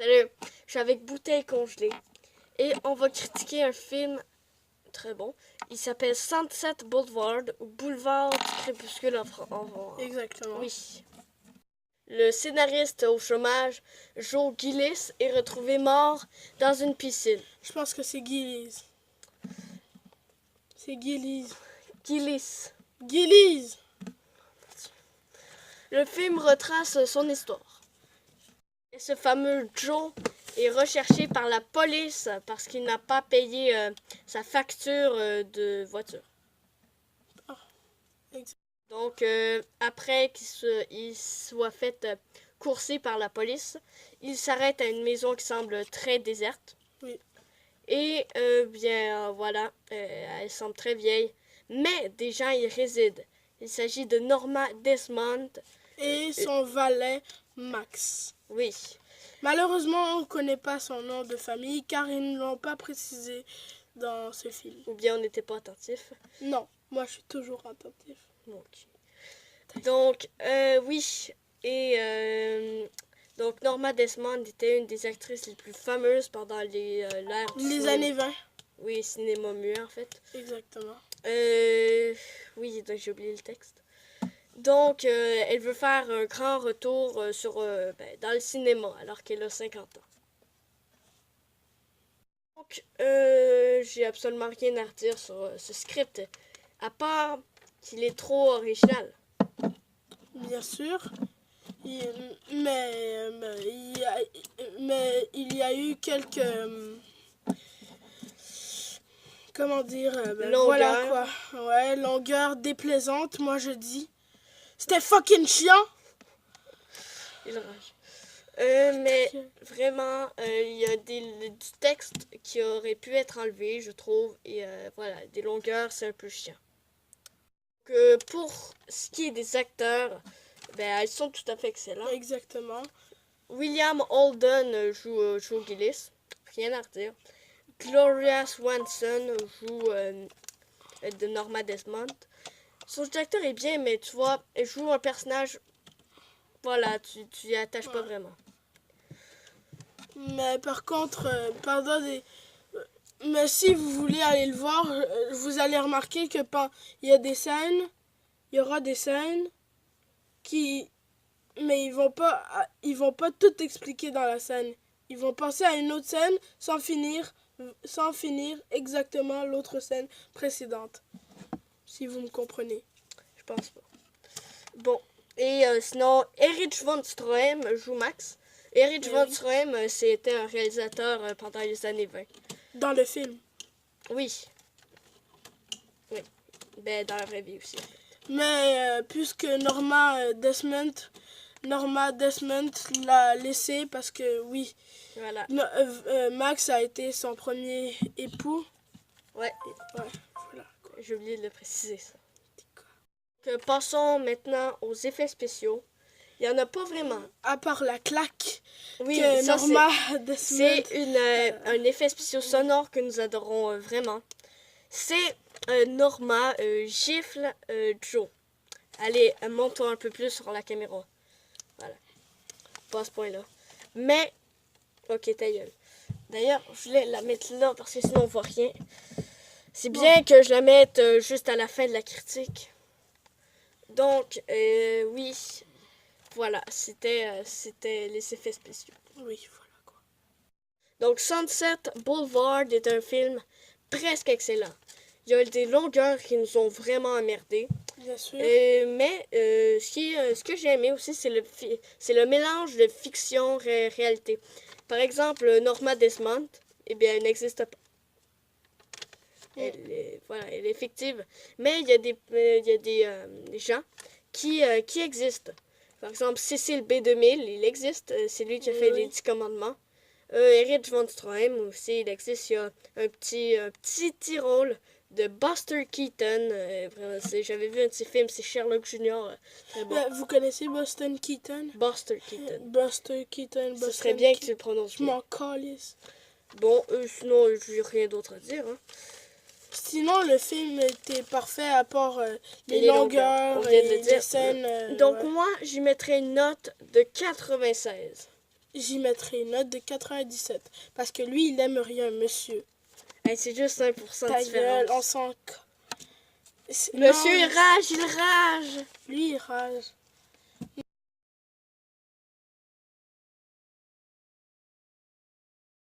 Salut, je suis avec Bouteille Congelée et on va critiquer un film très bon. Il s'appelle Sunset Boulevard ou Boulevard du Crépuscule en. Exactement. Oui. Le scénariste au chômage, Joe Gillis, est retrouvé mort dans une piscine. Je pense que c'est Gillies. C'est Gillies. Gillis. Gillies! Le film retrace son histoire. Et ce fameux Joe est recherché par la police parce qu'il n'a pas payé sa facture de voiture. Donc, après qu'il soit fait courser par la police, il s'arrête à une maison qui semble très déserte. Oui. Et, voilà, elle semble très vieille. Mais des gens y résident. Il s'agit de Norma Desmond. Et son valet, Max. Oui. Malheureusement, on ne connaît pas son nom de famille car ils ne l'ont pas précisé dans ce film. Ou bien on n'était pas attentif. Non, moi je suis toujours attentif. Donc, oui. Et donc, Norma Desmond était une des actrices les plus fameuses pendant l'ère du Les cinéma. années 20. Oui, cinéma muet en fait. Exactement. Oui, donc j'ai oublié le texte. Donc, elle veut faire un grand retour dans le cinéma alors qu'elle a 50 ans. Donc, j'ai absolument rien à redire sur ce script, à part qu'il est trop original. Bien sûr. Mais il y a eu quelques... comment dire? Voilà quoi. Ouais, longueur déplaisante, moi je dis. C'était fucking chiant! Il rage. Mais vraiment, il y a du texte qui aurait pu être enlevé, je trouve. Et voilà, des longueurs, c'est un peu chiant. Donc, pour ce qui est des acteurs, elles sont tout à fait excellents. Exactement. William Holden joue Gillis, rien à redire. Gloria Swanson joue de Norma Desmond. Son acteur est bien, mais tu vois, elle joue un personnage. Voilà, tu y attaches pas vraiment. Mais par contre, mais si vous voulez aller le voir, vous allez remarquer que il y aura des scènes mais ils vont pas tout expliquer dans la scène. Ils vont passer à une autre scène sans finir exactement l'autre scène précédente. Si vous me comprenez. Je pense pas. Bon, et sinon, Erich von Stroheim joue Max. Erich von Stroheim, c'était un réalisateur pendant les années 20. Dans le film. Oui. Oui. Dans la vraie vie aussi. Mais puisque Norma Desmond l'a laissé parce que oui, voilà. Max a été son premier époux. Ouais. Voilà. J'ai oublié de le préciser ça. Donc, passons maintenant aux effets spéciaux. Il n'y en a pas vraiment. À part la claque oui, que ça, Norma Desmond... C'est un effet spéciaux sonore que nous adorons vraiment. C'est Norma gifle Joe. Allez, monte-toi un peu plus sur la caméra. Voilà. Pas à ce point-là. Mais, ok, ta gueule. D'ailleurs, je voulais la mettre là parce que sinon on voit rien. C'est bien que je la mette juste à la fin de la critique. Donc, oui. Voilà, c'était les effets spéciaux. Oui, voilà quoi. Donc, Sunset Boulevard est un film presque excellent. Il y a des longueurs qui nous ont vraiment emmerdés. Bien sûr. Mais ce que j'ai aimé aussi, c'est le mélange de fiction et réalité. Par exemple, Norma Desmond, elle n'existe pas. Elle est fictive. Mais il y a des gens qui existent. Par exemple, Cécile B2000, il existe. C'est lui qui a fait les 10 commandements. Erich von Stroheim aussi, il existe. Il y a un petit rôle de Buster Keaton. J'avais vu un petit film, c'est Sherlock Junior. Bon. Vous connaissez Buster Keaton? Buster Keaton. Buster Keaton. Ce serait bien que tu le prononces bien. Je m'en calisse. Bon, sinon, je n'ai rien d'autre à dire. Hein. Sinon, le film était parfait à part les longueurs et les scènes. Donc, moi, j'y mettrais une note de 96. j'y mettrais une note de 97. Parce que lui, il aime rien, monsieur. Hey, c'est juste 1% de Ta différence. gueule, on s'en... Monsieur, il rage, il rage. Lui, il rage.